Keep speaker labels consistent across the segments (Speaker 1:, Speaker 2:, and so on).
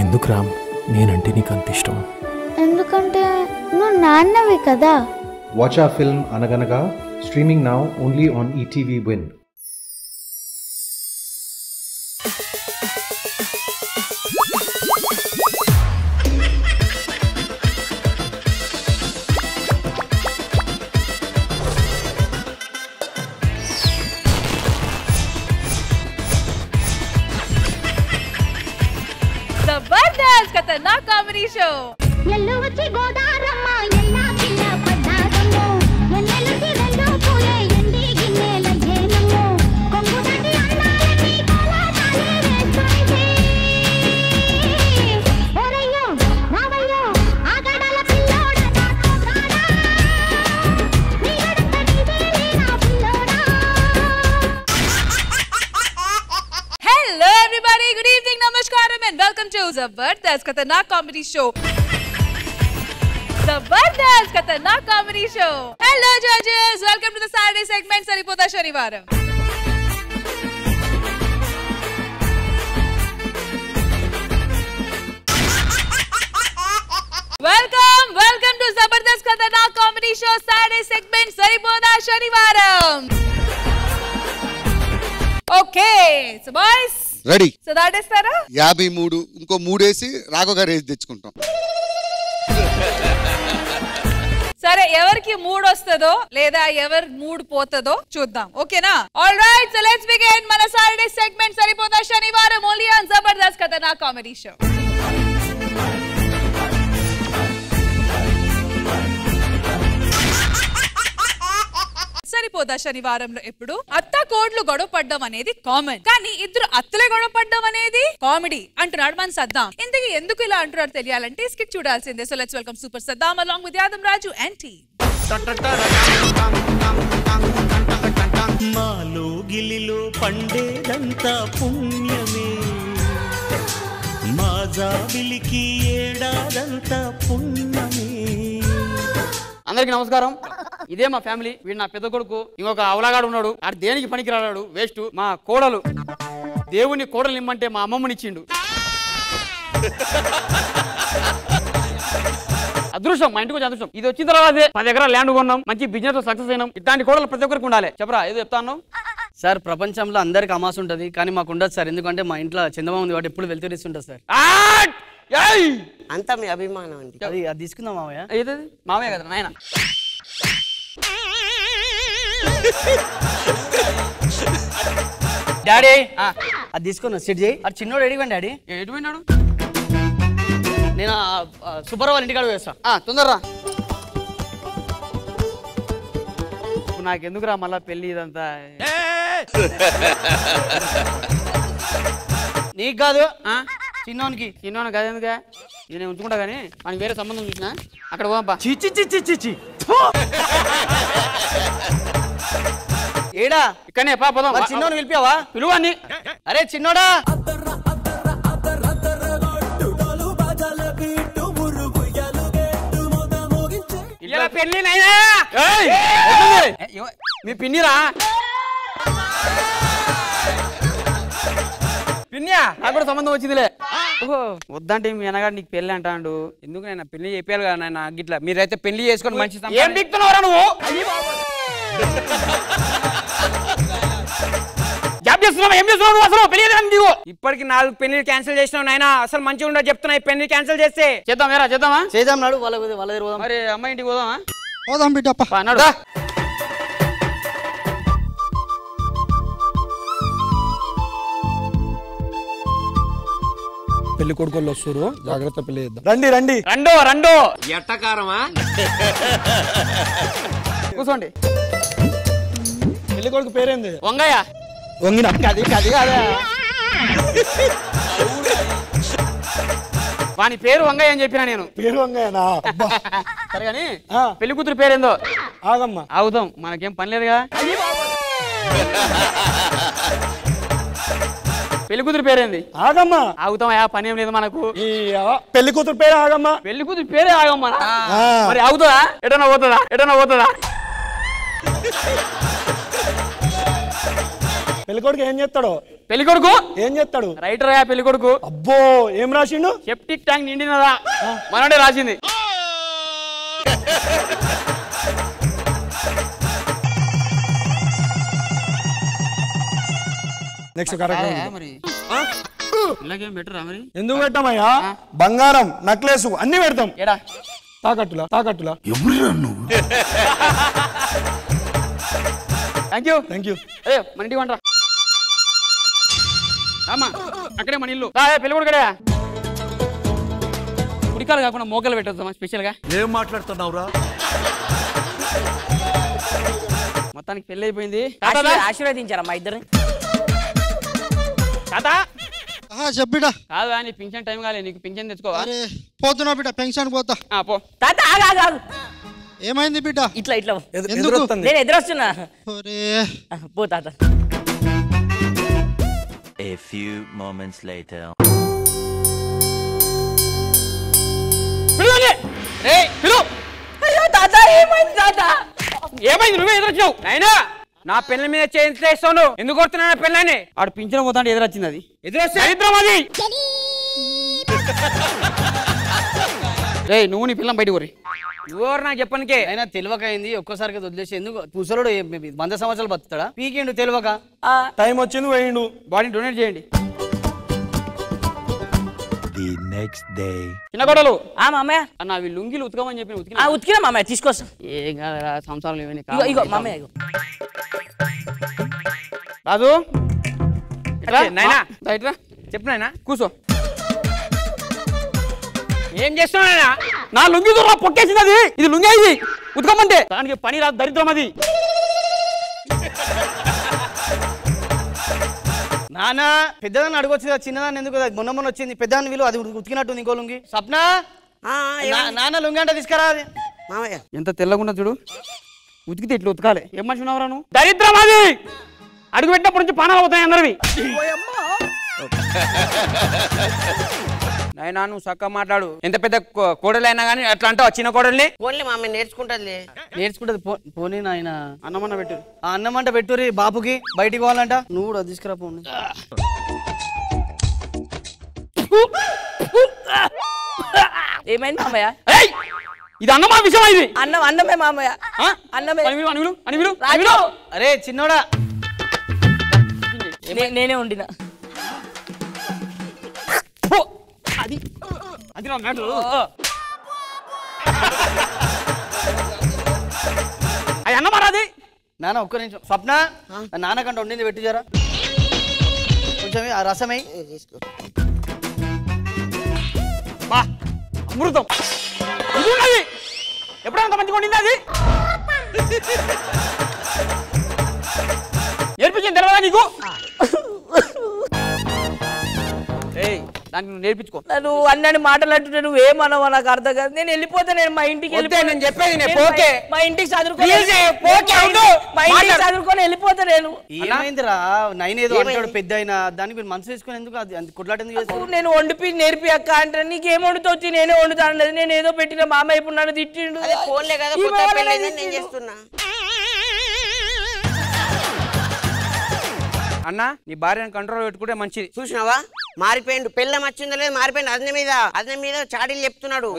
Speaker 1: ఎందుకు రామ్ నేనంటే నీకు అంత ఇష్టం?
Speaker 2: ఎందుకంటే నువ్వు నాన్నవి కదా.
Speaker 3: Watch our film Anaganaga, streaming now only on ETV Win.
Speaker 4: जबरदस्त खतरनाक कॉमेडी शो
Speaker 5: ఎల్లు వచ్చి గోదారమ్మ ఎల్లా పిల్ల పడ్డాదమ్మో ఎన్నెలకి రెండో పూలే ఎండి గిన్నెలయ్యేనమ్మో కొంగుదాటి అన్నాలకి కోలాటాలే వేస్తుంది ఓరయ్యో రావయ్యో ఆగడాల పిల్లోడా నాతో రాడా నీగడంత నీదేలే నా పిల్లోడా.
Speaker 4: हेलो एवरीबॉडी गुड इवनिंग नमस्कारम and welcome to Jabardasth Khatarnak comedy show Jabardasth Khatarnak comedy show. Hello जजेस welcome to the Saturday segment Saripodhaa Sanivaaram. Welcome to Jabardasth Khatarnak comedy show Saturday segment Saripodhaa Sanivaaram. Okay so boys
Speaker 6: ready
Speaker 4: so దాటేస్తారా?
Speaker 6: 53 ఇంకో 3 వేసి రాఘవ గారు వేసి తెచ్చుకుంటాం.
Speaker 4: సరే ఎవరికి మూడ్ వస్తుందో లేదా ఎవరి మూడ్ పోతుందో చూద్దాం. ఓకేనా? All right so let's begin మన సాటర్డే సెగ్మెంట్ సరిపోతా శనివారం only on Jabardasth Khatarnak comedy show. సరిపోదా శనివారంలో ఎప్పుడు అత్త కోడ్లు గొడవ పడ్డం అనేది కామన్, కానీ ఇద్దరు అత్తలే గొడవ పడ్డం అనేది కామెడీ అంటున్నాడు మన సద్దాం. ఇంతకీ ఎందుకు ఇలా అంటున్నాడు తెలియాలంటే స్కిట్ చూడాల్సిందే. So let's welcome super Saddam along with Yadav Raju and team.
Speaker 7: మాలో గిలిలో పండేదంతా పుణ్యమే, మా జాబిలికి ఏడాదంతా పుణ్యమే.
Speaker 8: అందరికి నమస్కారం. ఇదే మా ఫ్యామిలీ. వీడు నా పెద్ద కొడుకు. ఇంకొక అవలాగాడు ఉన్నాడు, ఆడు దేనికి పనికి రాడు, వేస్ట్. మా కోడలు దేవుని కోడలు ఇమ్మంటే మా అమ్మమ్మనిచ్చిండు. అదృష్టం, మా ఇంటికి వచ్చి అదృష్టం. ఇది వచ్చిన తర్వాత 10 ఎకరాల ల్యాండ్ కొన్నాం, మంచి బిజినెస్ సక్సెస్ అయినాం. ఇట్లాంటి కోడలు ప్రతి ఒక్కరికి ఉండాలి. చెప్పరా ఏదో చెప్తాను
Speaker 9: సార్. ప్రపంచంలో అందరికి అమాస ఉంటుంది, కానీ మాకు ఉండదు సార్. ఎందుకంటే మా ఇంట్లో చందమామ ఉంది కాబట్టి ఎప్పుడు వెళ్తూరిస్తుంటుంది సార్.
Speaker 10: అంతా మీ అభిమానం అండి.
Speaker 9: అది తీసుకుందాం మామయ్య.
Speaker 8: ఏదది మామయ్య కదా నాయన.
Speaker 9: డాడీ అది తీసుకున్నా సెట్ చేయి. అది చిన్నోడు ఎడిగిపోయింది డాడీ.
Speaker 8: ఎటు పోయినాడు?
Speaker 9: నేను సుబ్బారావు వాళ్ళ ఇంటికాడ వేస్తా.
Speaker 8: తొందరరా. నాకెందుకురా మళ్ళా పెళ్లి ఇదంతా?
Speaker 9: నీకు కాదు చిన్నోనికి.
Speaker 8: చిన్నోని కాదు ఎందుగా నేను ఉంచుకుంటా, కానీ మనకి వేరే సంబంధం చూసినా అక్కడ పోంపా.
Speaker 9: చిచి ఏడా
Speaker 8: ఇక్కడనే పా పోదాం.
Speaker 9: చిన్నోని పిలిపావా?
Speaker 8: పిలువాన్ని.
Speaker 9: అరే చిన్నోడా.
Speaker 8: ఇలా పెళ్లి మీ పిన్నిరా? పిన్నియా? నాకు కూడా సంబంధం వచ్చిందిలే. ఓహో వద్దంటే మీ అన్నగాడు నీకు పెళ్లి అంటాడు. ఎందుకు నేను పెళ్లి చెప్పాలి కదా నాయన. గిట్లా మీరైతే పెళ్లి చేసుకొని మంచి ఏం దిక్కుతున్నావురా నువ్వు? జాబ్ చేస్తున్నావు, ఏం చేస్తున్నావు నువ్వు అసలు? పెళ్లి నీవు ఇప్పటికి 4 పెళ్లి క్యాన్సిల్ చేసినావు నాయన. అసలు మంచిగా ఉండదు చెప్తున్నా. ఈ పెళ్లి క్యాన్సిల్ చేస్తే చేద్దాం. వేరా చేద్దామా?
Speaker 9: చేద్దాం నాడు. వాళ్ళ దగ్గర పోదాం.
Speaker 8: మరి అమ్మాయి ఇంటికి పోదామా?
Speaker 6: పోదాం బిడ్డప్ప.
Speaker 8: అన్నాడు
Speaker 1: పెళ్లి కొడుకోళ్ళు వస్తారు, జాగ్రత్త పెళ్లి చేద్దాం.
Speaker 9: రండి రండి
Speaker 8: రండో రండో. ఎట్టకారమా? కూర్చోండి.
Speaker 9: పెళ్లి కొడుకు పేరేంది?
Speaker 8: వంగయ్య.
Speaker 9: వంగిన
Speaker 8: అది కాదా? వాని పేరు వంగయ్య అని చెప్పినా నేను.
Speaker 9: పేరు వంగయ్యనా?
Speaker 8: సరే కానీ పెళ్లి కూతురు పేరేందో?
Speaker 9: ఆగమ్మ.
Speaker 8: అవుదాం, మనకేం పని లేదుగా. పెళ్లి కూతురు పేరేంది?
Speaker 9: ఆగమ్మ.
Speaker 8: ఆగుతాం, పని ఏం లేదు మనకు.
Speaker 9: పెళ్లి కూతురు పేరు ఆగమ్మ.
Speaker 8: పెళ్లి కూతురు పేరే ఆగమ్మ. మరి అవుతుందా? ఎటన్నా పోతుందా?
Speaker 10: పెళ్ళికొడుకు ఏం చేస్తాడు?
Speaker 8: పెళ్ళికొడుకు
Speaker 10: ఏం చేస్తాడు?
Speaker 8: రైటర్ అయ్యా పెళ్ళికొడుకు.
Speaker 10: అబ్బో ఏం రాసిండు?
Speaker 8: సెప్టిక్ ట్యాంక్ నిండినదా మనడే రాసింది.
Speaker 10: నెక్స్ట్ కార్యక్రమం
Speaker 8: మరి ఇలాగేం బెటరా మరి?
Speaker 10: ఎందుకు పెట్టామయ్యా? బంగారం నక్లెస్ అన్ని పెడతాం.
Speaker 8: ఏడా
Speaker 10: తాకట్టులా తాకట్టులా.
Speaker 8: Thank you. ఏ మన ఇంటికి వంటరా అమ్మా, అక్కడే మన ఇల్లు. పెళ్ళికొడు కడే ఉడికాలు కాకుండా మోకలు పెట్టొద్దామా స్పెషల్ గా?
Speaker 7: ఏం మాట్లాడుతున్నావురా?
Speaker 8: మొత్తానికి పెళ్లి అయిపోయింది.
Speaker 9: ఆశీర్వదించారా మా ఇద్దరిని?
Speaker 8: తాతా
Speaker 6: చెప్పిడా
Speaker 8: కాదు నీ పింఛన్ టైం కాలే, నీకు పింఛన్ తెచ్చుకోవా?
Speaker 6: పోతున్నా బిడ్డ, పెన్షన్ పోతా.
Speaker 8: పో.
Speaker 9: తాత ఆగు.
Speaker 6: ఏమైంది బిడ్డ?
Speaker 9: ఇట్లా
Speaker 6: ఎందుకు?
Speaker 9: నేను ఎదురొస్తున్నా. పో తాత.
Speaker 11: A few moments later.
Speaker 9: అయ్యో తాత ఏమైంది? తాత
Speaker 8: ఏమైంది? నువ్వే ఎదురొచ్చావు అయినా నా పెళ్లి మీద చేస్తాను. ఎందుకు కొడుతున్నా నా పెళ్ళని? ఆడు పింఛన్ పోతా అంటే ఎదురొచ్చింది. అది ఎదురొచ్చింది అది. నువ్వు నీ పిల్లం బయట కోరి ఎవరు నాకు చెప్పనికే
Speaker 9: అయినా తెలివకైంది. ఒక్కసారిగా వదిలేసి ఎందుకు పుసలుడు 100 సంవత్సరాలు బతుకుతాడా? పీకిండు తెలివక.
Speaker 10: టైం వచ్చింది పోయిండు.
Speaker 8: బాడీని డొనేట్ చేయండి.
Speaker 11: The next day.
Speaker 8: చిన్న గొడవలు
Speaker 9: మామయ్య
Speaker 8: అన్న అవి లుంగిలు ఉతకమని చెప్పి
Speaker 9: ఉతికినా మామయ్య తీసుకొస్తా.
Speaker 8: ఏం కాదురా సంసారాలు ఇవన్నీ.
Speaker 9: ఇగో మామయ్య
Speaker 8: రాజు ఇట్రా చెప్పు నాయనా. కూర్చో. ఏం చేస్తున్నా? నా లుంగి దూరం పొక్కేసింది. అది ఇది లుంగి ఇది ఉతకమంటే దానికి పని రాదు, దరిద్రం అది.
Speaker 9: నాన్న పెద్దదాన్ని అడగొచ్చు కదా, చిన్నదాన్ని ఎందుకు? మొన్న వచ్చింది పెద్దదాన్ని విలువ, అది ఉతికినట్టుంది ఇంకో లుంగి. స్వప్న నాన్న లుంగి అంటే తీసుకురా. అది మామయ్య
Speaker 8: ఎంత తెల్లగున్నా చూడు, ఉతికితే ఇట్లా ఉతకాలి. ఏం మనిషి ఉన్నావురా నువ్వు? దరిద్రం అది. అడుగు పెట్టినప్పటి నుంచి పానాలు అవుతాయి అందరివి. నాయనా నువ్వు చక్కగా మాట్లాడు. ఎంత పెద్ద కోడలైనా కానీ అట్లా అంటావు చిన్న కోడల్ని?
Speaker 9: పోన్లే మా అమ్మ నేర్చుకుంటుంది. పోనీ నాయన అన్నమన్న పెట్టు. ఆ అన్నమంట పెట్టురి బాపుకి బయటికి పోవాలంట. నువ్వు కూడా తీసుకురా పోనీ. ఏమైంది మామయ్య?
Speaker 8: ఇది అన్నమా విషయం? ఇది
Speaker 9: అన్నమే మామయ్య. అరే చిన్నోడా నేనే వండినా.
Speaker 8: అది అది నా మ్యాటర్. అది అన్నమారాది.
Speaker 9: నాన్న ఒక్క నిమిషం. స్వప్న నాన్నకంట వండింది పెట్టి జరా కొంచెం ఆ రసమై తీసుకో.
Speaker 8: అమృతం ఇది ఉన్నది. ఎప్పుడంత మంచిగా వండింది అది? నేర్పించింది తెలవదా నీకు? దానికి నువ్వు నేర్పించుకో.
Speaker 9: నువ్వు అన్నని మాటలు అంటుంటే నువ్వేమన్నావో నాకు అర్థం కాదు. నేను వెళ్ళిపోతే నేను మా ఇంటికి
Speaker 8: నేను చెప్పేది
Speaker 9: మా ఇంటికి చదువుకొని వెళ్ళిపోతా. నేను ఏమైందిరా నైనేదో అంటాడు పెద్ద అయినా దానికి మీరు మనసు తీసుకొని ఎందుకు అది కొట్లాట ఎందుకు చేస్తావు? నేను వండిపి నేర్పి అక్క అంటే నీకేం వండుతూ నేనే వండుతాను. నేను ఏదో పెట్టిన మామయ్య ఇప్పుడు నన్ను తిట్టిండు.
Speaker 8: అన్న నీ భార్యను కంట్రోల్ పెట్టుకుంటే మంచిది.
Speaker 12: చూసినావా మారిపోయిండు. పెళ్ళం వచ్చిందో లేదు మారిపోయిండు. అదన మీద చాడీలు చెప్తున్నాడు.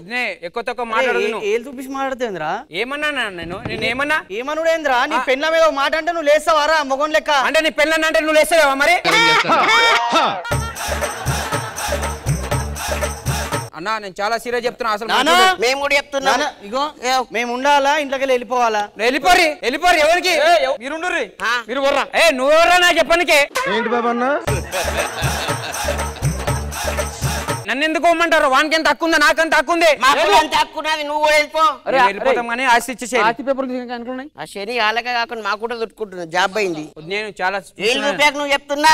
Speaker 8: ఎక్కువ తక్కువ మాట్లాడదు.
Speaker 9: ఏళ్ళు చూపించి మాట్లాడుతుందిరా?
Speaker 8: ఏమన్నా నేను ఏమన్నా?
Speaker 9: ఏమనుడేంద్రా? నీ పెళ్ళ మీద మాట అంటే నువ్వు లేస్తావారా మొగం లెక్క?
Speaker 8: అంటే నీ పెళ్ళని అంటే నువ్వు లేస్తావా మరి? అన్నా నేను చాలా సీరియస్ చెప్తున్నా. అసలు
Speaker 12: మేము కూడా చెప్తున్నా.
Speaker 9: ఇగో మేము ఉండాలా ఇంట్లోకి వెళ్ళిపోవాలా?
Speaker 8: వెళ్ళిపోరి ఎవరికి? మీరు మీరు వర్రా. నువ్వు ఎవర్రా నాకు చెప్పనికే?
Speaker 10: ఏంటి బాబన్నా?
Speaker 8: నన్ను ఎందుకు ఇమ్మంటారు? వానికి ఎంత హక్కు ఉందా? నాకంత హక్కు ఉంది.
Speaker 12: నువ్వు కూడా వెళ్ళిపో.
Speaker 8: వెళ్ళిపోతాం కానీ ఆస్తి ఇచ్చేసి ఆస్తి పేపర్ అనుకున్నాయి.
Speaker 12: ఆ శని అలాగే కాకుండా మాకు కూడా దొరుకుతున్నా. జాబ్ అయింది.
Speaker 8: నేను చాలా
Speaker 12: నువ్వు చెప్తున్నా.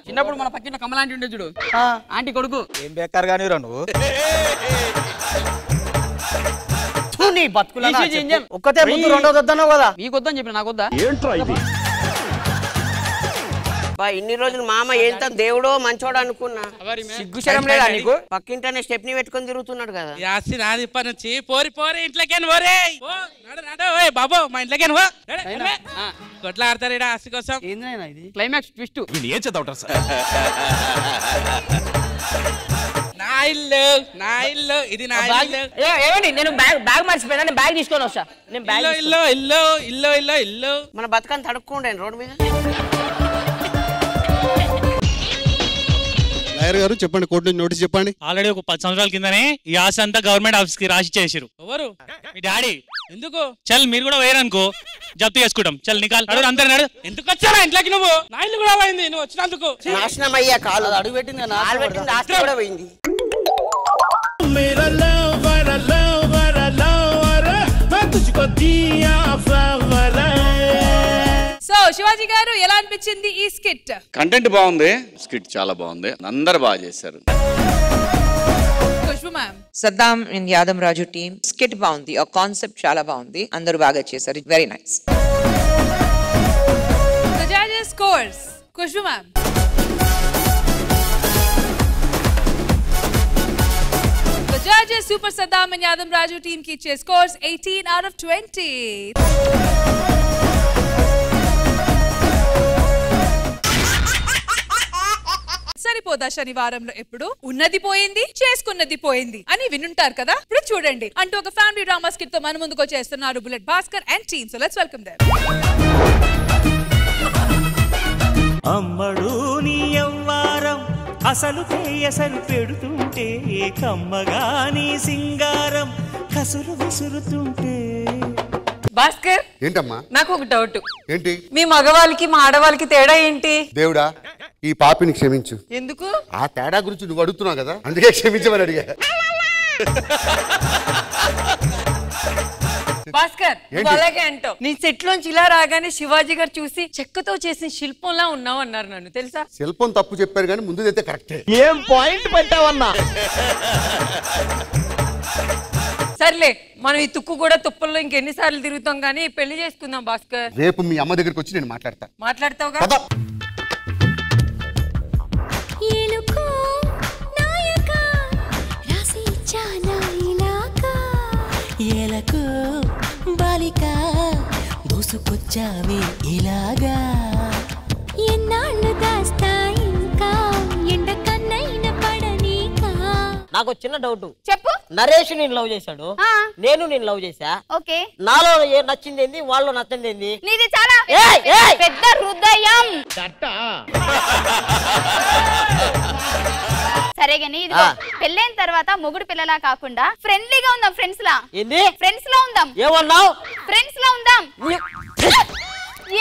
Speaker 8: చిన్నప్పుడు మన పక్కన కమలాంటి ఉండే చూడు, ఆంటీ కొడుకు.
Speaker 10: ఏం బేకార్ గానీ రా నువ్వు.
Speaker 9: ఒక్కతే ముందు రెండోది వద్దన్నావు కదా.
Speaker 8: మీకు వద్దని చెప్పిన నాకు వద్దా?
Speaker 10: ఏంట్రా ఇది?
Speaker 12: ఇన్ని రోజులు మామ ఎంత దేవుడో మంచోడు అనుకున్నా.
Speaker 9: సిగ్గుశరం లేదా నీకు?
Speaker 12: పక్కింటనే స్టెప్ని పెట్టుకొని తిరుగుతున్నాడు కదా.
Speaker 13: యాసి నాది ఇప్పటి నుంచి పోరి పోరి ఇంట్లోకేను పోరే బాబు మా ఇంట్లోకేను కొట్లా ఆడతారు ఇక్కడ ఆస్తి కోసం.
Speaker 9: ఏందైనా ఇది
Speaker 8: క్లైమాక్స్ ట్విస్ట్.
Speaker 1: ఏం చదవటం సార్?
Speaker 13: నా ఇల్లు ఇది నా ఇల్లు.
Speaker 9: ఏమండి నేను బ్యాగ్ మర్చిపోయినా, నేను బ్యాగ్ తీసుకొని వస్తా. నేను బ్యాగ్
Speaker 13: ఇల్లు
Speaker 12: మన బతుకని తడుక్కుండే రోడ్డు మీద.
Speaker 6: లాయర్ గారు చెప్పండి, కోర్టు నుంచి నోటీస్ చెప్పండి.
Speaker 14: ఆల్రెడీ ఒక 10 సంవత్సరాల కిందనే ఈ ఆశ అంతా గవర్నమెంట్ ఆఫీస్ కి రాసి చేసారు.
Speaker 13: ఎవరు?
Speaker 14: మీ డాడీ.
Speaker 13: ఎందుకు?
Speaker 14: చల్ మీరు కూడా వేయరనుకో జప్తు చేసుకుంటాం. చల్ నికాల్ అడుగు అందరు నడు.
Speaker 13: ఎందుకు వచ్చారా ఇంట్లోకి? నువ్వు నా ఇల్లు కూడా పోయింది నువ్వు వచ్చినందుకు.
Speaker 12: నాశనం అయ్యా కాలు అడుగు పెట్టింది, ఆస్తి కూడా పోయింది.
Speaker 4: సో శివాజీ గారు ఎలా అనిపించింది ఈ స్కిట్?
Speaker 15: కంటెంట్ బాగుంది, స్కిట్ చాలా బాగుంది, అందరు బాగా చేశారు.
Speaker 4: Khushbu ma'am.
Speaker 16: Saddam and Yadav Raju team skit బాగుంది, ఆ కాన్సెప్ట్ చాలా బాగుంది, అందరూ బాగా చేశారు. Very nice.
Speaker 4: The judges scores. Khushbu ma'am. The judges Super Saddam and Yadam Raju team ki iche scores 18 out of 20. సరిపోదా శనివారంలో ఎప్పుడు ఉన్నది పోయింది చేసుకున్నది పోయింది అని వినుంటారు కదా. ఇప్పుడు చూడండి అంటూ ఒక ఫ్యామిలీ డ్రామా స్కిట్ తో మన ముందుకు వచ్చేస్తున్నారు bullet Bhaskar and team. So let's welcome them.
Speaker 7: అమ్మడు నీ యవ్వారం అసలు కేయసలు పెడుతుంటే కమ్మగాని సింగారం కసురు విసురుతుంటే.
Speaker 17: భాస్కర్
Speaker 6: ఏంటమ్మా?
Speaker 17: నాకు ఒక డౌట్.
Speaker 6: ఏంటి?
Speaker 17: మీ మగవాళ్ళకి మా ఆడవాళ్ళకి తేడా ఏంటి?
Speaker 6: దేవుడా ఈ పాపిని క్షమించు.
Speaker 17: ఎందుకు?
Speaker 6: ఆ తేడా గురించి నువ్వు అడుగుతున్నావు కదా, అందుకే క్షమించమని అడిగా.
Speaker 17: భాస్కర్ అలాగే అంటావు. నీ సెట్ లోంచి ఇలా రాగానే శివాజీ గారు చూసి చెక్కతో చేసిన శిల్పంలా ఉన్నావు అన్నారు నన్ను, తెలుసా?
Speaker 6: శిల్పం తప్పు చెప్పారు కానీ ముందుదైతే కరెక్టే.
Speaker 9: ఏం పాయింట్ పెట్టావన్నా?
Speaker 17: సర్లే మనం ఈ తుక్కు కూడా తుప్పల్లో ఇంకెన్నిసార్లు తిరుగుతాం కానీ పెళ్లి చేసుకుందాం భాస్కర్.
Speaker 6: రేపు మీ అమ్మ దగ్గరికి వచ్చి నేను
Speaker 17: మాట్లాడతావుగా?
Speaker 18: ఏలకు బాలిక దూసుకొచ్చావి ఇలాగా ఎన్నాళ్ళు దాస్తా ఇంకా ఎండ కన్నైన పడనీకా.
Speaker 12: నాకు చిన్న డౌట్.
Speaker 19: చెప్పు.
Speaker 12: నరేష్ నేను లవ్ చేశాడు, నేను నేను లవ్ చేశా.
Speaker 19: ఓకే.
Speaker 12: నాలో నచ్చింది ఏంది, వాళ్ళు నచ్చింది ఏంది?
Speaker 19: నీది చాలా పెద్ద హృదయం. సరే గానీ ఇదిగో పెళ్ళైన తర్వాత మొగుడు పిల్లలా కాకుండా ఫ్రెండ్లీగా ఉందాం. ఫ్రెండ్స్ లా.
Speaker 12: ఏంది?
Speaker 19: ఫ్రెండ్స్ లా ఉందాం.
Speaker 12: ఏమన్నావు?
Speaker 19: ఫ్రెండ్స్ లా ఉందాం.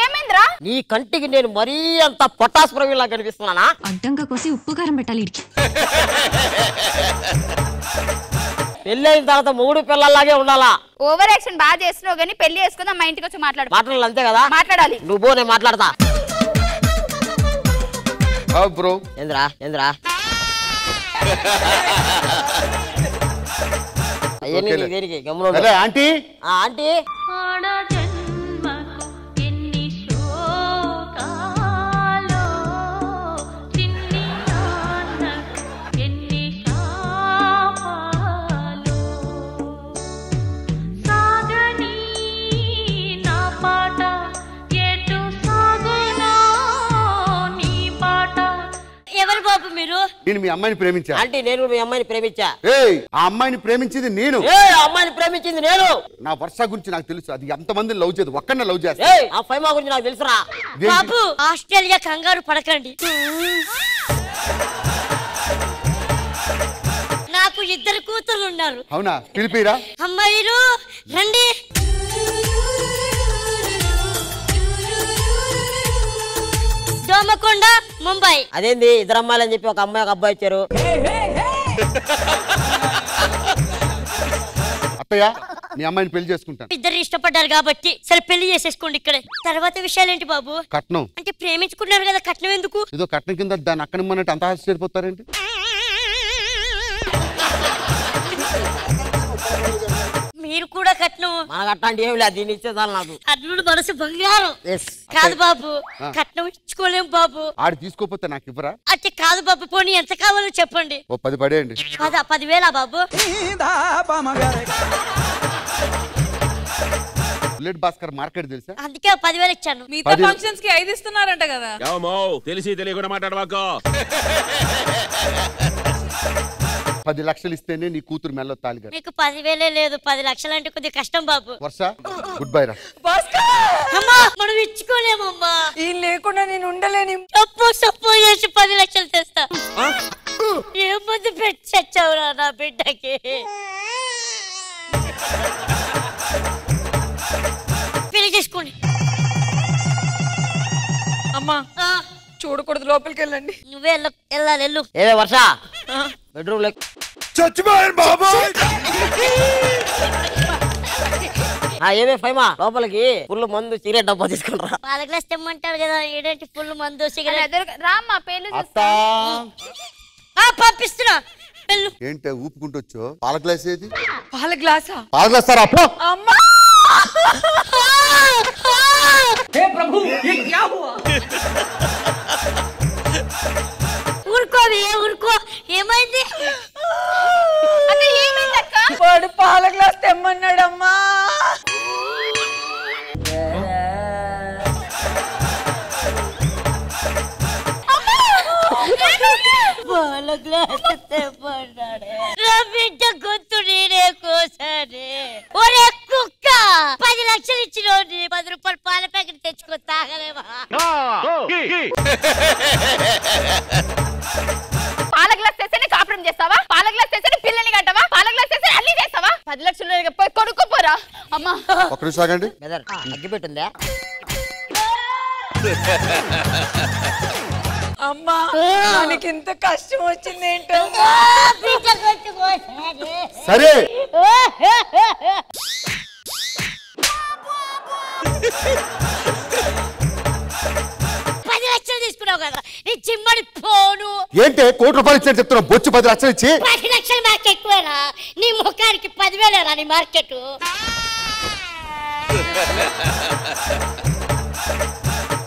Speaker 19: ఏమైందిరా?
Speaker 12: నీ కంటికి నేను మరీ అంత పొటాస్ ప్రవీణ్ కనిపిస్తున్నానా?
Speaker 18: అడ్డంగా కోసి ఉప్పు కారం పెట్టాలి ఇడికి.
Speaker 12: పెళ్ళైన తర్వాత మూడు పిల్లల్లాగే ఉండాలా?
Speaker 19: ఓవర్ యాక్షన్ బాగా చేస్తున్నావు గానీ పెళ్లి చేసుకుందాం, మా ఇంటికి వచ్చి
Speaker 12: మాట్లాడాలి అంతే కదా?
Speaker 19: మాట్లాడాలి.
Speaker 12: నువ్వు నేను మాట్లాడతా.
Speaker 6: బ్రో
Speaker 12: ఏంద్రా ఏంద్రా అయ్యని దేనికి గమనం
Speaker 6: ఆంటీ
Speaker 12: ఆంటీ
Speaker 6: నేను మీ అమ్మాయిని ప్రేమించా.
Speaker 12: ఆంటీ నేను మీ అమ్మాయిని ప్రేమించా.
Speaker 6: ఆ అమ్మాయిని ప్రేమించింది నేను.
Speaker 12: అమ్మాయిని ప్రేమించింది నేను.
Speaker 6: నా వర్ష గురించి నాకు తెలుసు, అది ఎంతమంది లవ్ చేయదు, ఒక్కనే లవ్ చేస్తా.
Speaker 12: ఆ ఫైమా గురించి నాకు తెలుసురా.
Speaker 18: బాబు ఆస్ట్రేలియా కంగారు పడకండి, నాకు 2 కూతుర్లు ఉన్నారు.
Speaker 6: అవునా? పిలిపిరా
Speaker 18: అమ్మాయిలు రండి. దోమకొండ ముంబై.
Speaker 12: అదేంది 2 అమ్మాయిలు అని చెప్పి ఒక అమ్మాయి ఒక అబ్బాయి ఇచ్చారు?
Speaker 6: అత్తయ్య మీ అమ్మాయిని పెళ్లి చేసుకుంటాను.
Speaker 18: 2 ఇష్టపడ్డారు కాబట్టి సరే పెళ్లి చేసేసుకోండి ఇక్కడే. తర్వాత విషయాలు ఏంటి బాబు?
Speaker 6: కట్నం
Speaker 18: అంటే ప్రేమించుకున్నారు కదా, కట్నం ఎందుకు?
Speaker 6: ఏదో కట్నం కింద దాన్ని అక్కడ ఇమ్మన్నట్టు అంత ఆశ్చర్యపోతారేంటి?
Speaker 18: మీ మీరు కూడా కట్నం
Speaker 12: మనకు అట్లాంటి ఏమి లేదు, దీన్ని ఇచ్చేదాన్ని నాకు.
Speaker 18: అల్లుడు మనసు బంగారం. కాదు బాబు, కట్నం ఇచ్చుకోలేం బాబు.
Speaker 6: ఆడు తీసుకోపోతే నాకు ఇవ్వరా?
Speaker 18: అంటే కాదు బాబు, పోనీ ఎంత కావాలో చెప్పండి.
Speaker 6: ఓ 10 పడేయండి.
Speaker 18: 10,000 బాబు.
Speaker 6: బుల్లెట్ భాస్కర్ మార్కెట్ తెలుసా?
Speaker 18: అందుకే 10,000 ఇచ్చాను.
Speaker 4: మిగతా ఫంక్షన్స్ కి 5 ఇస్తున్నారంట కదా.
Speaker 14: తెలిసి తెలియకుండా మాట్లాడవాకో.
Speaker 6: 10 లక్షలు ఇస్తేనే నీ కూతురు మెల్ల తాలిగా.
Speaker 18: నీకు 10,000 లేదు, 10 లక్షలు అంటే కొద్దిగా కష్టం బాబు.
Speaker 6: వర్ష గుడ్ బై రా.
Speaker 18: అమ్మా మనం ఇచ్చుకోలేమమ్మా.
Speaker 17: ఈ లేకుండా నేను ఉండలేని.
Speaker 18: సప్పు చేసి 10 లక్షలు తెస్తా. ఏ మందు పెట్టి చచ్చావురా నా బిడ్డకి. పెళ్లి చేసుకోండి.
Speaker 17: అమ్మా చూడకూడదు, లోపలికి వెళ్ళండి.
Speaker 18: నువ్వే వెళ్ళాలి, వెళ్ళు.
Speaker 12: ఏ వర్ష బెడ్రూమ్ లో
Speaker 10: చచ్చిపోయాను బాబు.
Speaker 12: ఏమే ఫైమా లోపలికి ఫుల్ మందు సిగరెట్ డబ్బా తీసుకుంటారా?
Speaker 18: పాల గ్లాస్ తెమ్మంటాడు కదా, ఏంటంటే ఫుల్ మందు సిగరెట్.
Speaker 19: రామ్మా పేర్లు
Speaker 18: పంపిస్తున్నా.
Speaker 6: ఏంటే ఊపుకుంటూ వచ్చో? పాల గ్లాస్ ఏది?
Speaker 17: పాల గ్లాసా?
Speaker 6: పాల గ్లాస్ సార్ అప్పో.
Speaker 17: అమ్మా
Speaker 9: हे प्रभु ये क्या हुआ?
Speaker 18: ఊరుకో ఏమైంది?
Speaker 19: అంటే ఏమైంది అక్క?
Speaker 17: వాడు పాల గ్లాస్ తెమ్మన్నాడమ్మా.
Speaker 18: పాల గ్లాస్ తెమ్మన్నాడు. నా బిడ్డ గొంతు నేనే కోసానే. ఒరే కుక్క, 10 లక్షలు ఇచ్చిన 10 రూపాయలు పాల ప్యాకెట్ తెచ్చుకో, తాగలేవా?
Speaker 19: పాల గ్లాస్ తెస్తేనే కాపురం చేస్తావా? పాల గ్లాస్ తెస్తేనే పిల్లల్ని కంటావా? పాల గ్లాస్ తెస్తే అన్ని చేస్తావా? 10 లక్షలు పోయి కొనుక్కోపోరా. అమ్మా
Speaker 6: ఒక నిమిషం ఆగండి.
Speaker 12: అగ్గి పెట్టిందా?
Speaker 17: అమ్మా మనకి ఇంత కష్టం వచ్చింది ఏంటో.
Speaker 6: సరే
Speaker 18: 10 లక్షలు తీసుకున్నావు కదా, నీ చిమ్మడి పోను.
Speaker 6: ఏంటి ₹1 కోటి ఇచ్చాను చెప్తున్నావు? బొచ్చు 10 లక్షలు ఇచ్చి
Speaker 18: 10 లక్షలు మార్కెట్ ఎక్కువేనా? నీ ముఖానికి 10,000 నీ మార్కెట్.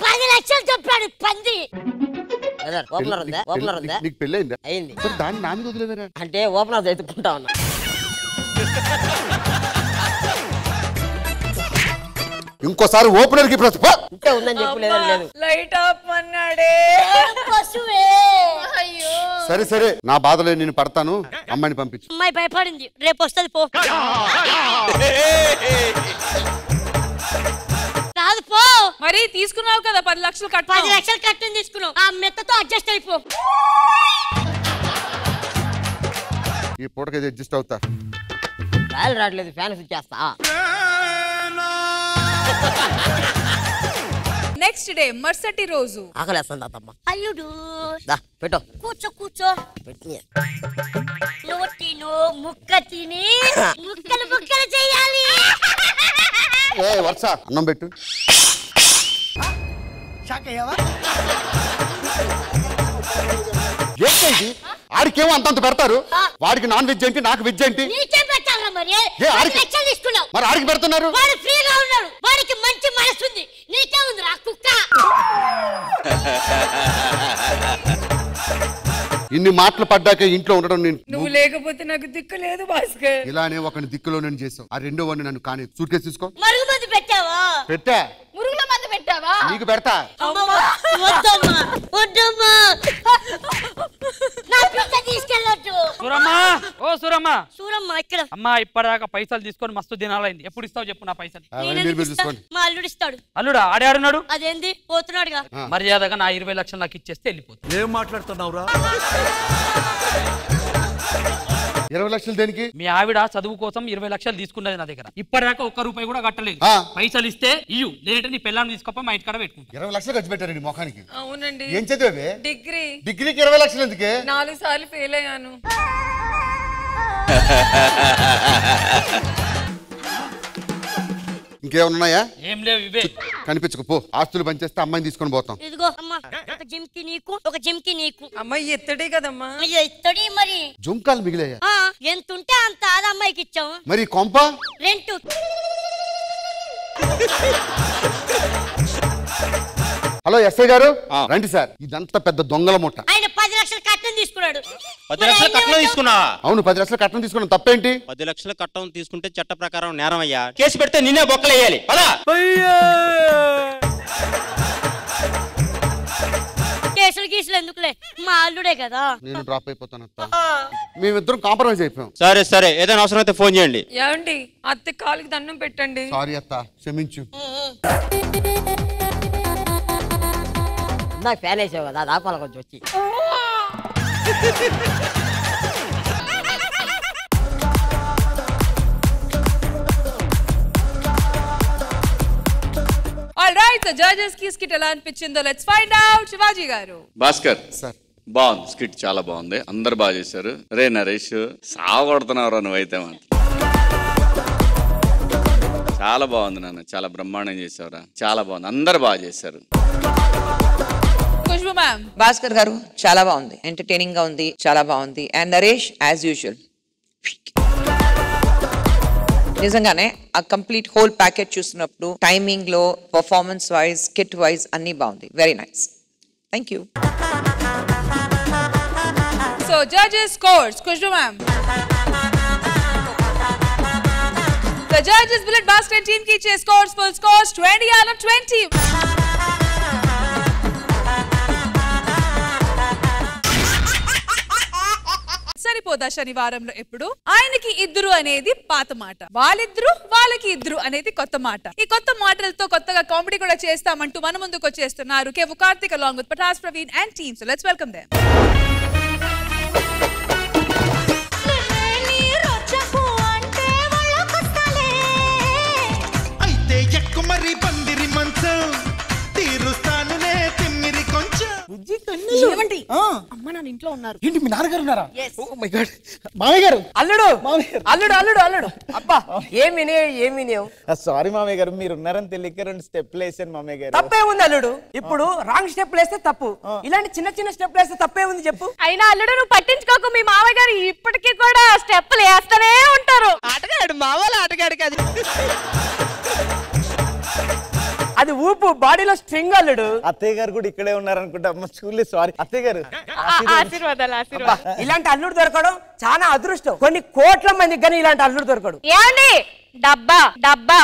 Speaker 18: 10 లక్షలు చెప్పాడు పంది.
Speaker 12: ఓపెనర్ ఉందా? ఓపెనర్ ఉందా?
Speaker 6: నీకు పెళ్ళైందా?
Speaker 12: అయింది.
Speaker 6: దాన్ని నా మీద వదిలేవేరా?
Speaker 12: అంటే ఓపెనర్ ఎత్తుకుంటా ఉన్నా.
Speaker 6: ఇంకోసారి ఓపెనర్ కి
Speaker 12: ఇంటే ఉందని చెప్పలేదు. లేదు
Speaker 17: లైట్ ఆఫ్ అన్నాడే.
Speaker 18: అయ్యో
Speaker 6: సరే సరే, నా బాధలో నేను పడతాను. అమ్మాయిని పంపించు.
Speaker 18: అమ్మాయి భయపడింది, రేపు వస్తుంది పో. కాదు పో.
Speaker 4: మరి తీసుకున్నావు కదా 10 లక్షలు కట్టు.
Speaker 18: 10 లక్షలు కట్టని తీసుకున్నావు, ఆ మెత్తతో అడ్జస్ట్ అయిపో.
Speaker 6: ఈ పూటకి అడ్జస్ట్ అవుతా.
Speaker 12: గాలి రావట్లేదు, ఫ్యాన్ స్విచ్ చేస్తా.
Speaker 4: నెక్స్ట్ డే మరుసటి రోజు.
Speaker 12: ఆకలేస్తుంది అత్తమ్మ.
Speaker 18: అల్లుడు
Speaker 12: పెట్టు.
Speaker 18: కూర్చో.
Speaker 12: పెట్టి
Speaker 18: నువ్వు తిను, ముక్క తిని ముక్కలు చేయాలి.
Speaker 6: ఏ వర్ష అన్నం పెట్టు. ఏంటి ఆడికేమో అంతంత పెడతారు? వాడికి నాన్ వెజ్ ఏంటి, నాకు వెజ్ ఏంటి?
Speaker 18: నీకే పెట్టాలా మరి? 10 లక్షలు తీసుకున్నావు,
Speaker 6: మరి ఆడికి పెడుతున్నారు.
Speaker 18: వాడు ఫ్రీగా ఉన్నాడు, వాడికి మంచి మనసు ఉంది. నీకే ఉంది రా కుక్క.
Speaker 6: ఇన్ని మాటలు పడ్డాక ఇంట్లో ఉండడం నేను.
Speaker 17: నువ్వు లేకపోతే నాకు దిక్కు లేదు భాస్కర్.
Speaker 6: ఇలానే ఒకని దిక్కులో నేను చేసావు. ఆ రెండో వాడిని నన్ను కానీ సూట్ కేసు తీసుకో.
Speaker 18: మరుగు మందు పెట్టావా?
Speaker 6: పెట్టా.
Speaker 19: మురుగుల మందు పెట్టావా?
Speaker 6: నీకు పెడతా.
Speaker 18: వద్దమ్మా నా పిల్ల తీసుకెళ్ళొద్దు.
Speaker 8: సూరమ్మా, ఓ సూరమ్మా.
Speaker 18: సూరమ్మ ఇక్కడ.
Speaker 8: అమ్మా ఇప్పటిదాకా పైసలు తీసుకొని మస్తు దినాలైంది. ఎప్పుడు ఇస్తావు చెప్పు నా పైసలు.
Speaker 18: మా అల్లుడు ఇస్తాడు.
Speaker 8: అల్లుడా ఆడాడున్నాడు?
Speaker 18: అదేంది పోతున్నాడుగా.
Speaker 8: మర్యాదగా నా 20 లక్షలు నాకు ఇచ్చేస్తే వెళ్ళిపోతుంది.
Speaker 10: ఏం మాట్లాడుతున్నావురా?
Speaker 6: 20 లక్షలు దేనికి?
Speaker 8: మీ ఆవిడ చదువు కోసం 20 లక్షలు తీసుకున్నది నా దగ్గర. ఇప్పటిదాకా ₹1 కూడా కట్టలేదు. పైసలు ఇస్తే ఇయ్యు, లేదంటే నీ పిల్లని తీసుకోపో మా ఇంటికాడ పెట్టుకుంటా.
Speaker 6: 20 లక్షలు ఖర్చు పెట్టారండి మొఖానికి.
Speaker 17: అవునండి.
Speaker 6: ఏం చదివే?
Speaker 17: డిగ్రీ.
Speaker 6: డిగ్రీకి 20 లక్షలు ఎందుకే?
Speaker 17: 4 సార్లు ఫెయిల్ అయ్యాను.
Speaker 6: ఇంకేమన్నాయా?
Speaker 8: ఏం లేవు, ఇవే.
Speaker 6: కనిపించకపో. ఆస్తులు పనిచేస్తే అమ్మాయిని తీసుకొని పోతాం.
Speaker 18: ఇదిగో అమ్మా, ఒక జిమ్కి నీకు, ఒక జిమ్కి నీకు.
Speaker 17: అమ్మాయి ఎత్తడే కదమ్మా.
Speaker 18: అయ్యో ఎత్తడి మరి.
Speaker 6: జుంకాలు మిగిలాయా?
Speaker 18: ఎంత ఉంటే అంత అమ్మాయికి ఇచ్చాము.
Speaker 6: మరి కొంప
Speaker 18: రెంట్.
Speaker 6: హలో ఎస్ఐ గారు రండి సార్. ఇదంతా పెద్ద దొంగల ముఠ.
Speaker 18: ఆయన 10 లక్షలు కట్నం తీసుకున్నాడు.
Speaker 14: 10 లక్షల కట్నం తీసుకున్నావా?
Speaker 6: అవును, 10 లక్షల కట్నం తీసుకున్నాం. తప్పేంటి?
Speaker 14: 10 లక్షల కట్నం తీసుకుంటే చట్ట ప్రకారం నేరం అయ్యా. కేసు పెడితే నిన్నే బొక్కలేయాలి.
Speaker 18: కేసులు గీసులు ఎందుకులే, మా అల్లుడే కదా.
Speaker 6: నేను డ్రాప్ అయిపోతాను అత్త. మేమిద్దరం కాంప్రమైజ్ అయిపోయాం.
Speaker 14: సరే సరే, ఏదైనా అవసరం అయితే ఫోన్ చేయండి.
Speaker 17: ఏమండి అత్త కాలికి దండం పెట్టండి.
Speaker 6: సారీ అత్త, క్షమించు.
Speaker 12: నాకు ఫ్యాన్ వేసావు కదా, అది ఆపాల కొంచెం వచ్చి.
Speaker 4: ఆల్రైట్, సో జడ్జెస్ కి స్కిట్ ఎలా అనిపించిందో లెట్స్ ఫైండ్ అవుట్. శివాజీ గారు.
Speaker 15: భాస్కర్ సార్ బాగుంది, స్కిట్ చాలా బాగుంది, అందరు బాగా చేశారు. రే నరేష్ సావగొడుతున్నావురా నువ్వైతే మాత్రం. చాలా బాగుంది నాన్న, చాలా బ్రహ్మాండం చేసావురా, చాలా బాగుంది, అందరు బాగా చేశారు.
Speaker 16: భాస్కర్ గారు చాలా బాగుంది, ఎంటర్టైనింగ్ గా ఉంది, చాలా బాగుంది. అండ్ నరేష్ యాజ్ యూజువల్ నిజంగానే ఆ కంప్లీట్ హోల్ ప్యాకేజ్ చూస్తున్నప్పుడు టైమింగ్ లో, పర్ఫార్మెన్స్ వైజ్, స్కిట్ వైజ్ అన్ని బాగుంది. Very nice, thank you.
Speaker 4: So judges scores. Khushbu ma'am. The judges Bullet Basket team की इच्छे scores full scores 20 out of 20. సరిపోదా శనివారంలో ఎప్పుడు? ఆయనకి ఇద్దరు అనేది పాత మాట, వాళ్ళిద్దరు వాళ్ళకి ఇద్దరు అనేది కొత్త మాట. ఈ కొత్త మాటలతో కొత్తగా కామెడీ కూడా చేస్తామంటూ మన ముందుకు వచ్చేస్తున్నారు కేవు Karthik along with Patas Praveen and team. So let's welcome them.
Speaker 9: అమ్మ నా ఇంట్లో ఉన్నారు.
Speaker 10: ఏంటి మీ నాన్నగారు ఉన్నారా? ఓ మై గాడ్, మామయ్య గారు.
Speaker 9: అల్లుడు అల్లుడు అల్లుడు అల్లుడు. అబ్బా ఏమి
Speaker 10: సారీ మామయ్య గారు, మీరు ఉన్నారని తెలియక 2 స్టెప్లు వేసాను మామయ్య గారు.
Speaker 9: తప్పే ఉంది అల్లుడు. ఇప్పుడు రాంగ్ స్టెప్ వేస్తే తప్పు, ఇలాంటి చిన్న చిన్న స్టెప్ వేస్తే తప్పే ఉంది చెప్పు.
Speaker 19: అయినా అల్లుడు నువ్వు పట్టించుకోకు, మీ మామయ్య గారు ఇప్పటికీ కూడా స్టెప్పులు వేస్తూనే ఉంటారు.
Speaker 9: ఆటగాడు మామూలు ఆటగాడు కాదు, అది ఊపు బాడీలో స్ట్రింగ్ అల్లుడు.
Speaker 10: అత్తయ్య గారు కూడా ఇక్కడే ఉన్నారనుకుంటా. అమ్మ చూడలేదు, సారీ అత్తయ్య గారు.
Speaker 19: ఆశీర్వాదాలు.
Speaker 9: ఇలాంటి అల్లుడు దొరకడం చాలా అదృష్టం. కొన్ని కోట్ల మందికి కానీ ఇలాంటి అల్లుడు దొరకడు.
Speaker 19: ఏమండి డబ్బా డబ్బా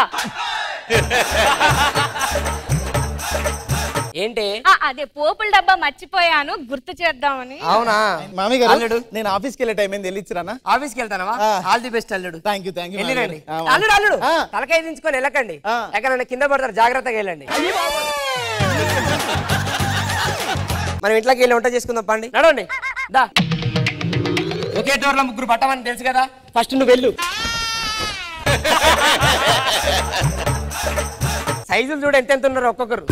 Speaker 9: ఏంటి?
Speaker 19: అదే పోపుల డబ్బా మర్చిపోయాను, గుర్తు చేద్దామని.
Speaker 9: అవునా
Speaker 10: మామయ్య గారు, అల్లుడు నేను ఆఫీస్కి వెళ్ళే టైం ఏంది, వెళ్ళిచ్చిరానా?
Speaker 9: ఆఫీస్కి వెళ్తానవా? ఆల్ ది బెస్ట్ అల్లుడు.
Speaker 10: Thank you.
Speaker 9: వెళ్ళండి అల్లుడు. అల్లుడు తలకాయ దించుకొని వెళ్ళకండి, ఎక్కడన్నా కింద పడతారు, జాగ్రత్తగా వెళ్ళండి. మనం ఇంట్లోకి వెళ్ళి వంట చేసుకుందాం పండి. నడవండి దా. ఒకే డోర్లో ముగ్గురు పట్టమని తెలుసు కదా, ఫస్ట్ నువ్వు వెళ్ళు. సైజులు చూడు ఎంత ఉన్నారు ఒక్కొక్కరు.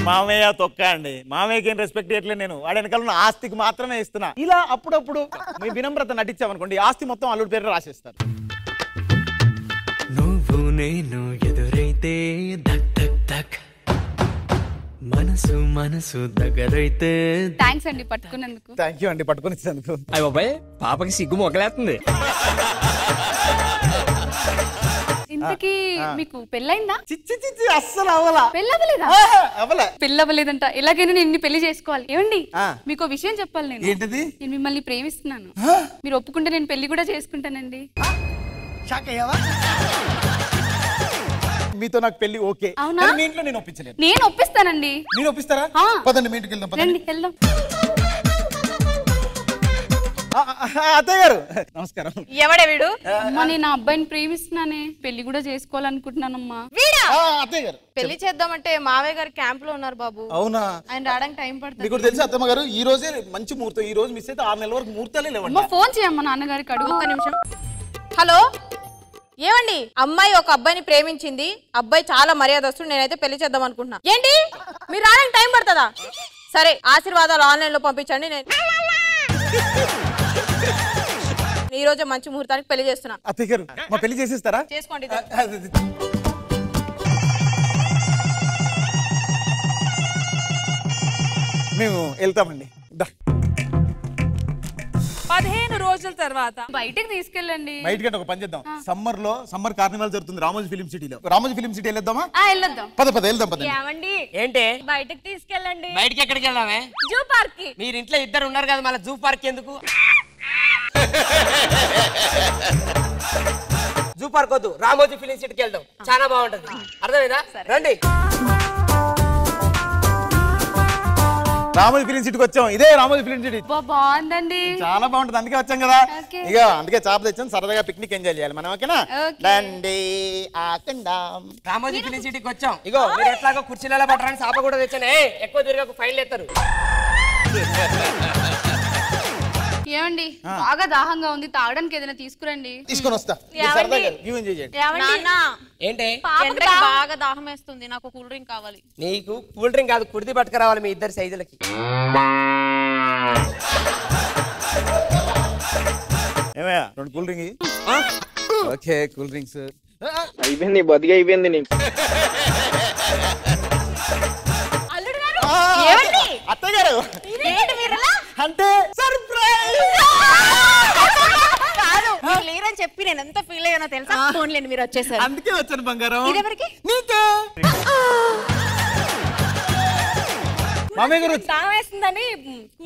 Speaker 10: మామయ్య తొక్క అండి, మామయ్యకి ఏం రెస్పెక్ట్ ఇవ్వట్లేదు నేను. వాడి వెనకాల ఉన్న ఆస్తికి మాత్రమే ఇస్తున్నా. ఇలా అప్పుడప్పుడు మీ వినమ్రత నటించామనుకోండి, ఆస్తి మొత్తం అల్లుడి పేరు రాసేస్తారు.
Speaker 7: నువ్వు నేను ఎదురైతే ధక్ ధక్ ధక్, మనసు మనసు దగ్గరైతే.
Speaker 19: థ్యాంక్స్ అండి పట్టుకున్నందుకు.
Speaker 10: థ్యాంక్ యూ అండి పట్టుకుని ఇచ్చినందుకు.
Speaker 20: అయ్య బాబాయ్, పాపకి సిగ్గు మొగలేస్తుంది.
Speaker 19: ఇంతకీ మీకు పెళ్ళైందా?
Speaker 10: చిచ్చి అస్సలు అవ్వలా.
Speaker 19: పెళ్ళవలేదా?
Speaker 10: అవ్వలే.
Speaker 19: పెళ్ళవలేదంట. ఎలాగైనా నేను పెళ్లి చేసుకోవాలి. ఏమండి మీకు విషయం చెప్పాలి. నేను
Speaker 10: ఏంటిది?
Speaker 19: నేను మిమ్మల్ని ప్రేమిస్తున్నాను. మీరు ఒప్పుకుంటే నేను పెళ్లి కూడా చేసుకుంటానండి.
Speaker 10: మీతో నాకు పెళ్లి ఓకే.
Speaker 19: అవునా?
Speaker 10: మీ ఇంట్లో నేను ఒప్పించలేదు.
Speaker 19: నేను ఒప్పిస్తానండి.
Speaker 10: మీరు ఒప్పిస్తారా? పదండి మీ ఇంటికి వెళ్దాం.
Speaker 19: రండి వెళ్దాం.
Speaker 10: అత్తయ్య గారు నమస్కారం.
Speaker 19: ఎవడే వీడు? అమ్మా నేను ఆ అబ్బాయిని ప్రేమిస్తున్నానే, పెళ్లి కూడా చేసుకోవాలనుకుంటున్నానమ్మా.
Speaker 10: అత్తయ్య గారు
Speaker 19: పెళ్లి చేద్దామంటే మావయ్య గారు క్యాంప్ లో ఉన్నారు బాబు.
Speaker 10: అవునా?
Speaker 19: ఆయన రావడానికి టైం పడుతుంది.
Speaker 10: మీకు తెలుసు అత్తమ్మ గారు, ఈ రోజే మంచి ముహూర్తం. ఈ రోజు మిస్ అయితే 6 నెలల వరకు ముహూర్తాలే లేవండి.
Speaker 19: ఫోన్ చేయమ్మా నాన్నగారికి, అడుగు. ఒక్క నిమిషం. హలో ఏమండి, అమ్మాయి ఒక అబ్బాయిని ప్రేమించింది, అబ్బాయి చాలా మర్యాదస్తుడు, నేనైతే పెళ్లి చేద్దాం అనుకుంటున్నా. ఏంటి మీరు రావడానికి టైం పడుతుందా? సరే ఆశీర్వాదాలు ఆన్లైన్ లో పంపించండి. నేను ఈ రోజు మంచి ముహూర్తానికి పెళ్లి చేస్తున్నా.
Speaker 10: అత్తయ్య గారు మా పెళ్లి చేసేస్తారా?
Speaker 19: చేసుకోండి.
Speaker 10: మేము వెళ్తామండి.
Speaker 4: 15 రోజుల తర్వాత బయటికి తీసుకెళ్ళండి.
Speaker 10: బయటకంటే ఒక పని చేద్దాం. సమ్మర్ కార్నివాల్ జరుగుతుంది రామోజీ ఫిలిం సిటీలో. రామోజీ ఫిలిం సిటీ వెళ్దామా?
Speaker 4: వెళ్ళొద్దాం.
Speaker 10: పద వెళ్దాం.
Speaker 17: ఏమండి
Speaker 9: ఏంటి
Speaker 17: బయటికి తీసుకెళ్ళండి.
Speaker 9: బయటికి ఎక్కడికి వెళ్దామే?
Speaker 17: జూ పార్క్ కి.
Speaker 9: మీరు ఇంట్లో ఇద్దరు ఉన్నారు కదా, మళ్ళీ జూ పార్క్ ఎందుకు? జూ పార్క్ వద్దు, రామోజీ ఫిలిం సిటీకి వెళ్దాం, చాలా బాగుంటది. అర్థమైందా? రండి.
Speaker 10: రామోజీ ఫిలిం సిటీకి వచ్చాం. ఇదే రామోజీ ఫిలిం సిటీ.
Speaker 4: బాగుందండి,
Speaker 10: చాలా బాగుంటది. అందుకే వచ్చాం కదా. ఇక అందుకే చాప తెచ్చాం, సరదాగా పిక్నిక్ ఎంజాయ్ చేయాలి మనం. ఓకేనా? రండి ఆకండాం.
Speaker 9: రామోజీ ఫిలిం సిటీకి వచ్చాం. ఇగో మీరు ఎట్లాగో కుర్చీలలో పట్టడానికి చాప కూడా తెచ్చాను. ఎక్కువ తిరిగి ఫైన్లు ఎత్తారు.
Speaker 19: ఏమండి బాగా దాహంగా ఉంది, తాగడానికి ఏదైనా తీసుకురండి.
Speaker 10: తీసుకొని వస్తా.
Speaker 9: ఏంటి
Speaker 19: బాగా దాహం వేస్తుంది, నాకు కూల్ డ్రింక్ కావాలి.
Speaker 9: నీకు కూల్ డ్రింక్ కాదు, కుర్తి పట్టుకురావాలి మీ ఇద్దరు సైజులకి.
Speaker 10: ఏమయ్యా 2 cool drink? Okay cool drinks
Speaker 20: అయిపోయింది, బతికి అయిపోయింది నీకు.
Speaker 10: అత్తయ్య గారు అంటే
Speaker 19: లేరని చెప్పి నేను ఎంత ఫీల్ అయ్యానో తెలుసా? ఫోన్లేండి మీరు వచ్చేసారు.
Speaker 10: అందుకే వచ్చాను బంగారం.
Speaker 19: ఇదెవరికి?
Speaker 10: నీకే. మామయ్య గారు
Speaker 19: వేస్తుందని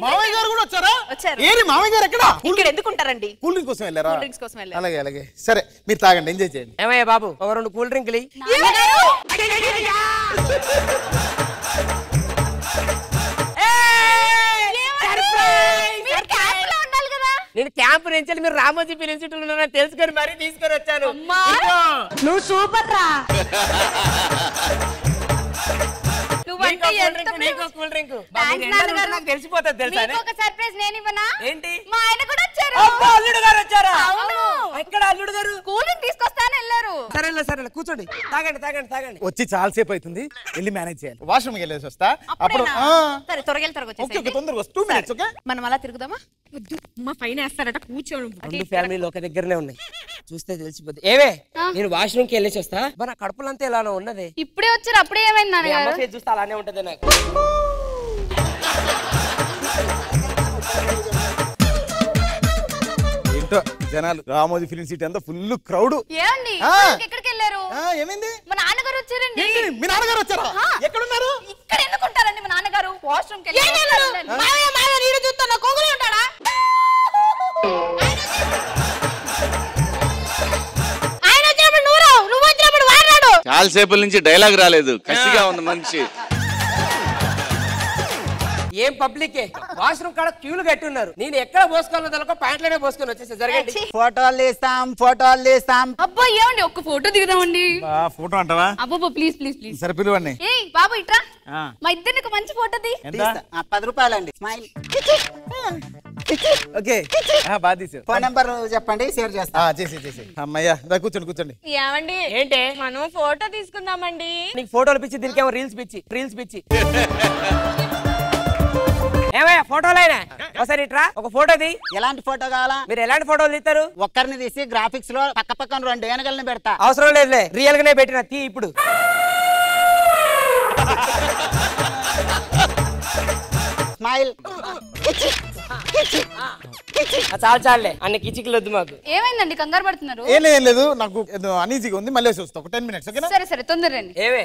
Speaker 10: మామయ్య గారు కూడా వచ్చారా?
Speaker 19: వచ్చారు.
Speaker 10: ఏరి మామయ్య గారు ఎక్కడ?
Speaker 19: ఇక్కడ ఎందుకు ఉంటారండి?
Speaker 10: కూల్ డ్రింక్ కోసం వెళ్ళారా?
Speaker 19: కూల్ డ్రింక్స్ కోసం వెళ్ళారు.
Speaker 10: అలాగే సరే మీరు తాగండి, ఎంజాయ్ చేయండి.
Speaker 9: ఏమయ్యా బాబు, ఒక 2 కూల్ డ్రింక్లు. నేను క్యాంప్ నుంచి మీరు రామోజీ ఫిలిం సిటీలో ఉన్నారని తెలుసుకొని మరీ తీసుకొని వచ్చాను.
Speaker 18: నువ్వు సూపర్ రా.
Speaker 9: తెలిసిపోతుంది తెలుసా?
Speaker 19: ఒక సర్ప్రైజ్ నేను ఇవ్వనా?
Speaker 9: ఏంటి?
Speaker 19: మా ఆయన కూడా వచ్చారు.
Speaker 9: అల్లుడు గారు వచ్చారా?
Speaker 19: అవును.
Speaker 9: ఎక్కడ అల్లుడు గారు?
Speaker 19: కూల్ డ్రింక్ తీసుకొస్తాను వెళ్ళారు.
Speaker 9: సరేలే కూర్చోండి, తాగండి.
Speaker 10: వచ్చి చాలా సేపు అవుతుంది, వెళ్ళి మేనేజ్ చేయాలి. వాష్రూమ్ వెళ్ళేసి వస్తా. అప్పుడు
Speaker 19: సరే త్వరగా
Speaker 10: తొందరగా 2 minutes. ఓకే
Speaker 19: మనం అలా తిరుగుదామా? మా పైన వేస్తారట, కూర్చోండి.
Speaker 9: 2 ఫ్యామిలీలు ఒక దగ్గరనే ఉన్నాయి, చూస్తే తెలిసిపోద్ది. ఏవే నేను వాష్రూమ్ కి వెళ్ళేసి వస్తా. మన కడుపులంతా ఇలానే ఉన్నది.
Speaker 19: ఇప్పుడే వచ్చారు, అప్పుడే ఏమైంది నాన్నగారు?
Speaker 9: చూస్తే అలానే ఉంటది నాకు.
Speaker 10: ఏంటో జనాలు, రామోజీ ఫిలిం సిటీ అంతా ఫుల్ క్రౌడ్.
Speaker 19: ఏమండి ఎక్కడికి వెళ్ళారు?
Speaker 10: ఏమైంది?
Speaker 19: మా నాన్నగారు వచ్చారండి.
Speaker 10: మీ నాన్నగారు వచ్చారా? ఎక్కడున్నారు?
Speaker 19: ఇక్కడ ఎందుకు ఉంటారండి మా నాన్నగారు? వాష్రూమ్ కి వెళ్ళారు. నీడు చూస్తున్నా కోగులు ఉంటాడా? ఆయన వచ్చినప్పుడు నువ్వు వచ్చినప్పుడు వాడాడు.
Speaker 15: చాలా సేపటి నుంచి డైలాగ్ రాలేదు, కసిగా ఉంది మనిషి.
Speaker 9: ఏం పబ్లిక్ వాష్రూమ్ కాడ క్యూలు కట్టి ఉన్నారు. నేను ఎక్కడ పోసుకోవాలో తెలియక ప్యాంట్లోనే పోసుకొని వచ్చేసా. జరగండి.
Speaker 8: ఫోటోలు తీస్తాం.
Speaker 19: అబ్బా ఏమండి ఒక్క ఫోటో దిగుదామండి.
Speaker 10: ఫోటో అంటావా?
Speaker 19: అబ్బా ప్లీజ్.
Speaker 10: సరే పిలువండి.
Speaker 19: ఏయ్ బాబు ఇట్రా, మా ఇద్దరిని ఒక మంచి ఫోటో తీ.
Speaker 8: 10 రూపాయలండి. స్మైల్.
Speaker 10: ఓకే బాగా తీసావు.
Speaker 8: ఫోన్ నెంబర్ చెప్పండి, షేర్ చేస్తా.
Speaker 10: చేసి అమ్మయ్యా కూర్చోండి.
Speaker 17: ఏమండి
Speaker 9: ఏంటి?
Speaker 17: మనం ఫోటో తీసుకుందామండి.
Speaker 9: నీకు ఫోటోలు పిచ్చి, దీనికేమో రీల్స్ పిచ్చి. ఏమయ్యా ఫోటోలైనా ఒకసారి ఇట్రా, ఒక ఫోటో తీ.
Speaker 8: ఎలాంటి ఫోటో కావాలా?
Speaker 9: మీరు ఎలాంటి ఫోటోలు తీస్తారు?
Speaker 8: ఒక్కరిని తీసి గ్రాఫిక్స్ లో పక్కన 2 ఏనుగల్ని పెడతా.
Speaker 9: అవసరం లేదులే, రియల్ గానే పెట్టిన తీ ఇప్పుడు.
Speaker 8: స్మైల్.
Speaker 9: చాలే అన్ని కిచికలు వద్దు మాకు.
Speaker 19: ఏమైందండి కంగారు పడుతున్నారు?
Speaker 10: ఏం లేదు, నాకు అనీజీగా ఉంది, మళ్ళీ వస్తా. ఒక 10 minutes. ఓకేనా?
Speaker 19: సరే తొందరరండి.
Speaker 9: ఏవే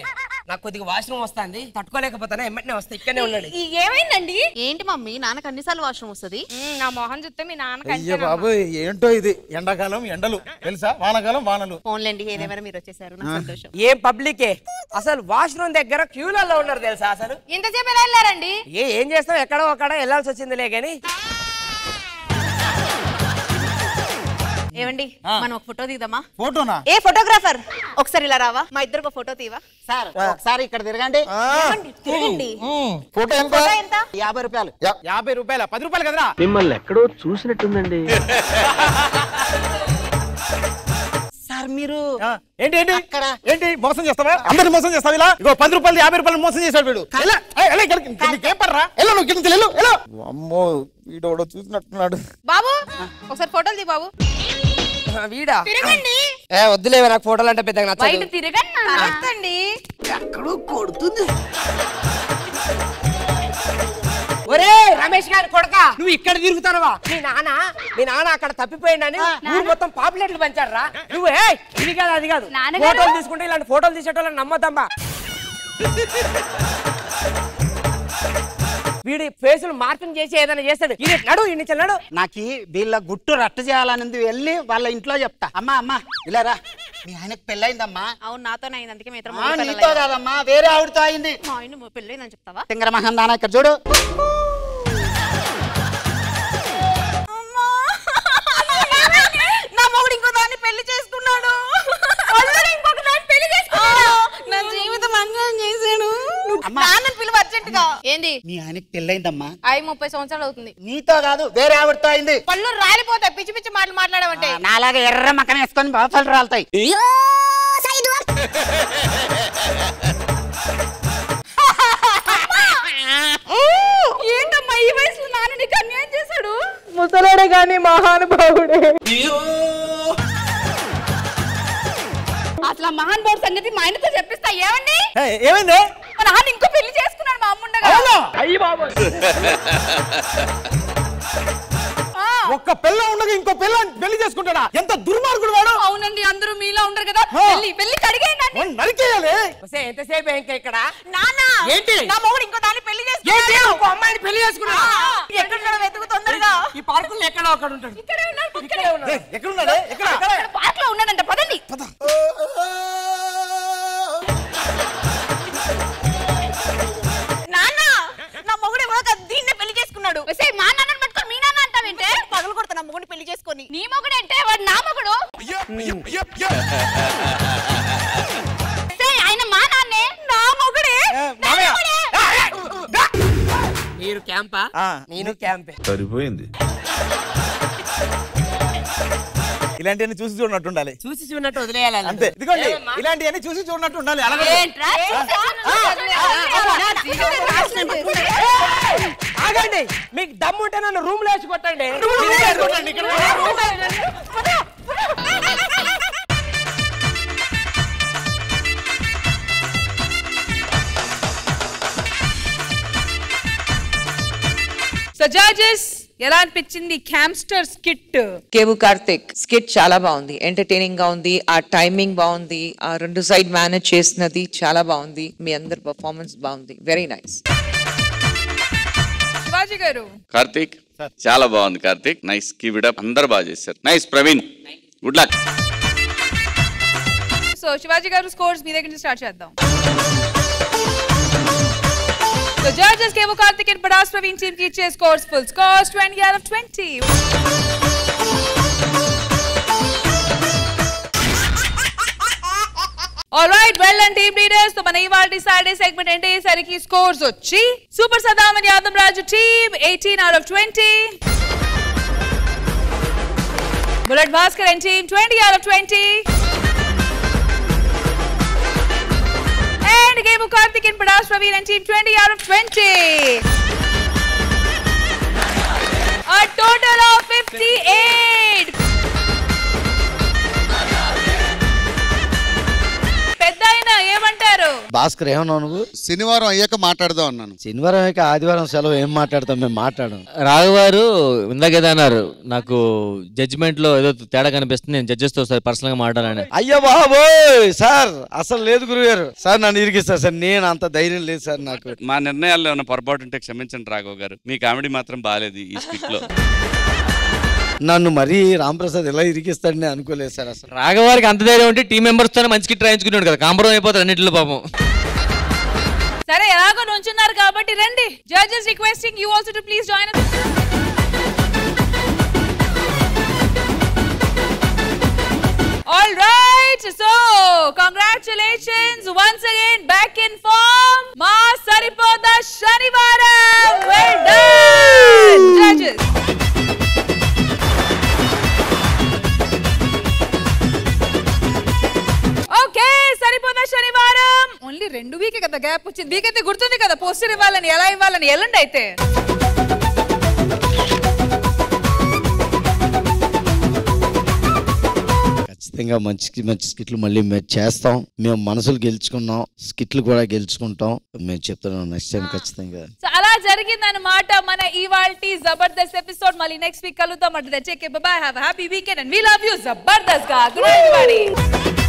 Speaker 9: నాకు కొద్దిగా వాష్రూమ్ వస్తుంది, తట్టుకోలేకపోతానే, ఎమ్మటనే వస్తా. ఇక్కడనే ఉన్నాడు.
Speaker 19: ఏమైందండి? ఏంటి మమ్మీ, నాన్నకు అన్నిసార్లు వాష్రూమ్ వస్తుంది?
Speaker 17: నా మొహం చూస్తే మీ నాన్న.
Speaker 10: అయ్యో బాబు ఏంటో ఇది, ఎండాకాలం ఎండలు తెలుసా, వానాకాలం వానలు.
Speaker 19: ఫోన్లేండి, ఏదేమైనా మీరు వచ్చేసారు, నా సంతోషం.
Speaker 9: ఏం పబ్లికే అసలు వాష్రూమ్ దగ్గర క్యూలలో ఉన్నారు తెలుసా? అసలు
Speaker 19: ఇంతసేపు ఎలా వెళ్ళారండి?
Speaker 9: ఏం చేస్తాం, ఎక్కడో అక్కడ వెళ్ళాల్సి వచ్చిందిలే గాని.
Speaker 19: ఏమండి మనం ఒక ఫోటో తీద్దామా?
Speaker 10: ఫోటోనా?
Speaker 19: ఏ ఫోటోగ్రాఫర్ ఒకసారి ఇలా రావా, మా ఇద్దరికి ఒక ఫోటో తీవా?
Speaker 8: సార్ ఒకసారి ఇక్కడ తిరగండి.
Speaker 10: ఫోటో ఎంత?
Speaker 8: 50 రూపాయలు.
Speaker 10: 50 రూపాయల? 10 రూపాయలు కదరా?
Speaker 20: మిమ్మల్ని ఎక్కడో చూసినట్టుందండి.
Speaker 8: సార్ మీరు
Speaker 10: ఏంటి మోసం చేస్తావా? అందరిని మోసం చేస్తావు ఇలా? ఇగో 10 రూపాయలు 50 రూపాయలు మోసం చేశాడు వీడు. నీకేం పడరా? అమ్మో వీడోడో చూసినట్టున్నాడు.
Speaker 19: బాబు ఒకసారి ఫోటోలు తీ బాబు.
Speaker 9: వీడా?
Speaker 19: తిరగండి.
Speaker 9: వద్దులేవే, నాకు ఫోటోలు అంటే పెద్దగా నచ్చదు.
Speaker 19: బయట తిరగండి.
Speaker 8: ఎక్కడో కొడుతుంది.
Speaker 21: ఒరే రమేష్ గారి కొడక నువ్వు ఇక్కడ తిరుగుతానవా? మీ నాన్న అక్కడ తప్పిపోయిందని ఊరు మొత్తం పాపులేట్లు పంచాడు రా. నువ్వు ఇది కాదు అది కాదు, ఫోటోలు తీసుకుంటే ఇలాంటి ఫోటోలు తీసేటోళ్ళని నమ్మద్దమ్మా. వీడి ఫేసులు మార్పింగ్ చేసి ఏదైనా చేస్తాడు. ఇది నడు ఇన్ని చెల్లడు.
Speaker 22: నాకు వీళ్ళ గుట్టు రట్ట చేయాలనేది వెళ్ళి వాళ్ళ ఇంట్లో చెప్తా. అమ్మా ఇలా రా, మీ ఆయనకు పెళ్ళయిందమ్మా.
Speaker 19: అవును నాతోనే అయింది, అందుకే
Speaker 22: నీతో కాదమ్మా వేరే ఆవిడతో అయింది.
Speaker 19: మా ఆయన పెళ్ళైందని చెప్తావా?
Speaker 22: తింగర మహం దానా ఇక్కడ చూడు.
Speaker 19: నా మొగుడు ఇంకో దాన్ని పెళ్లి చేసుకున్నాడు. ఇంకొక దాన్ని పెళ్లి చేసుకున్నాడు. నా జీవితం అంగం చేశాడు. నాన్నని పిలువ అర్జెంటుగా. ఏంది?
Speaker 22: మీ ఆయనకు పెళ్ళయిందమ్మా.
Speaker 19: 30 సంవత్సరాలు అవుతుంది.
Speaker 22: నీతో కాదు వేరే ఆవిడతో అయింది.
Speaker 19: పళ్ళు రాలిపోతాయి పిచ్చి పిచ్చి మాటలు మాట్లాడావంటే.
Speaker 22: నాలాగా ఎర్ర మక్కన వేసుకొని బాఫలు రాలుతాయి.
Speaker 19: ఏంటమ్మా ఈ వయసులో నాన్న నీకు అన్యాయం చేశాడు?
Speaker 21: ముసలాడే గాని మహానుభావుడే.
Speaker 19: అసలు మహానుభావుడు సంగతి మా ఆయనతో చెప్పిస్తా. ఏమండి
Speaker 10: ఏమైంది?
Speaker 19: మా నాన్న ఇంకో పెళ్లి చేసుకున్నాడు మా అమ్ముండగా.
Speaker 10: అయ్యి బాబు, ఒక్క పిల్ల ఉండగా ఇంకో పెళ్లి చేసుకుంటాడా? ఎంత దుర్మార్గుడు వాడు.
Speaker 19: అవునండి, అందరూ మీలా ఉండరు కదా. పెళ్లి కడిగేయండి.
Speaker 10: నరికేయాలి.
Speaker 21: ఎంతసేపు ఇంకా ఇక్కడ?
Speaker 19: నాన్న
Speaker 21: ఏంటి?
Speaker 19: నా మొగుడు ఇంకో దాన్ని పెళ్లి చేసుకున్నాడు.
Speaker 21: ఇంకో అమ్మాయిని పెళ్లి చేసుకున్నాడు.
Speaker 19: ఎక్కడ వెతుకు తొందరగా.
Speaker 21: ఈ పార్కుల్లో ఎక్కడో ఒకడు ఉంటాడు.
Speaker 19: ఇక్కడే ఉన్నాడు.
Speaker 10: ఎక్కడున్నాడు?
Speaker 19: పార్క్ లో ఉన్నాడంట. పదండి. నాన్న నా మొగుడు ఎవరో కదా దీన్నే పెళ్లి చేసుకున్నాడు. మా నాన్నని పట్టుకొని మీ నాన్న అంటావేంటే? పగలు కొడతా నా మొగుడిని పెళ్లి చేసుకొని. నీ మొగుడు అంటే వాడు నా మొగుడు. ఆయన మా నాన్నే, నా మొగుడే.
Speaker 21: మీరు క్యాంపా? నేను క్యాంపే.
Speaker 10: సరిపోయింది. ఇలాంటివన్నీ చూసి చూడనట్టు ఉండాలి.
Speaker 21: చూసి చూడనట్టు వదిలేయాలి
Speaker 10: అంతే. ఇదిగోండి ఇలాంటివన్నీ చూసి చూడనట్టు ఉండాలి.
Speaker 21: ఆగండి, మీకు దమ్ము ఉంటే నన్ను రూమ్ లో వేసి కొట్టండి.
Speaker 4: సో జడ్జెస్ ఎలా అనిపించింది క్యాంప్స్టర్ స్కిట్?
Speaker 16: కేవు కార్తిక్ స్కిట్ చాలా బాగుంది, ఎంటర్టైనింగ్ గా ఉంది, ఆ టైమింగ్ బాగుంది, ఆ 2 సైడ్ మేనేజ్ చేసినది చాలా బాగుంది, మీ అందరి పర్ఫార్మెన్స్ బాగుంది, వెరీ నైస్.
Speaker 4: శివాజీ గారు.
Speaker 15: కార్తిక్ చాలా బాగుంది. Karthik nice, keep it up. అందరు బాగా చేశారు. Nice. Praveen good luck.
Speaker 4: So Shivaji గారు స్కోర్స్ మీ దగ్గర నుంచి స్టార్ట్ చేద్దాం. So judges Kevu Karthik and Padas Praveen team ki iche scores full scores 20 out of 20. All right, well done team leaders. So mana ivalti Saturday segment ende sariki scores vachi Super Saddam and Yadam Raju team 18 out of 20. Bullet Bhaskar and team 20 out of 20. And Kevu Karthik and Padas Praveen and team 20 out of 20. A total of 58. పెద్దయినా ఏమంటారు?
Speaker 23: భాస్కర్ ఏమన్నావు నువ్వు?
Speaker 6: శనివారం అయ్యాక మాట్లాడదాం అన్నాను.
Speaker 23: శనివారం అయ్యాక ఆదివారం సెలవు ఏం మాట్లాడతాం, మేము మాట్లాడడం.
Speaker 24: రాఘవారు ఇందాకేదో అన్నారు, నాకు జడ్జిమెంట్ లో ఏదో తేడా కనిపిస్తుంది, నేను జడ్జెస్ తో పర్సనల్ గా మాట్లాడాలని.
Speaker 23: అయ్యో బాబోయ్ సార్, అసలు లేదు గురుగారు. సార్ నన్ను ఇరిగిస్తారు సార్, నేను అంత ధైర్యం లేదు సార్ నాకు.
Speaker 15: మా నిర్ణయాల్లో ఏమైనా పొరపాటు ఉంటే క్షమించండి రాఘవ్ గారు, మీ కామెడీ మాత్రం బాగాలేదు ఈ స్కిట్ లో.
Speaker 23: నన్ను మరీ రాంప్రసాద్ ఎలా ఇరికిస్తాడని అనుకోలేదు సార్. అసలు
Speaker 24: రాఘవారికి అంత ధైర్యం ఉంటే టీం మెంబర్స్ తో మంచి స్కిట్ రాయించుకున్నాడు కదా, కాంప్రమైజ్ అయిపోతారు అన్నింటిలో పాపం.
Speaker 4: సరే ఎలాగో నుంచున్నారు కాబట్టి రండి. Judges requesting you also to please join us. All right, so congratulations once again, back in form. Ma Saripoda Shanivaram. Well done, judges. Okay, Saripodhaa Sanivaaram. Only 2 week కదా గ్యాప్ వచ్చింది. వీక్ అయితే గుర్తుంది కదా పోస్టర్ ఇవ్వాలని, ఎలా ఇవ్వాలని. ఎల్లండి అయితే.
Speaker 23: ఖచ్చితంగా మంచి మంచి స్కిట్లు మళ్ళీ మేము చేస్తాం. మేము మనసులు గెలుచుకున్నాం, స్కిట్లు కూడా గెలుచుకుంటాం. మేము చెప్తున్నాం నెక్స్ట్ టైం ఖచ్చితంగా.
Speaker 4: అలా ఇలా జరిగిందన్నమాట మన ఇవాల్టి జబర్దస్త్ ఎపిసోడ్. మళ్ళీ నెక్స్ట్ వీక్ కలుద్దాం. అంటే bye bye, have happy weekend and we love you Jabardasth గా. Good night.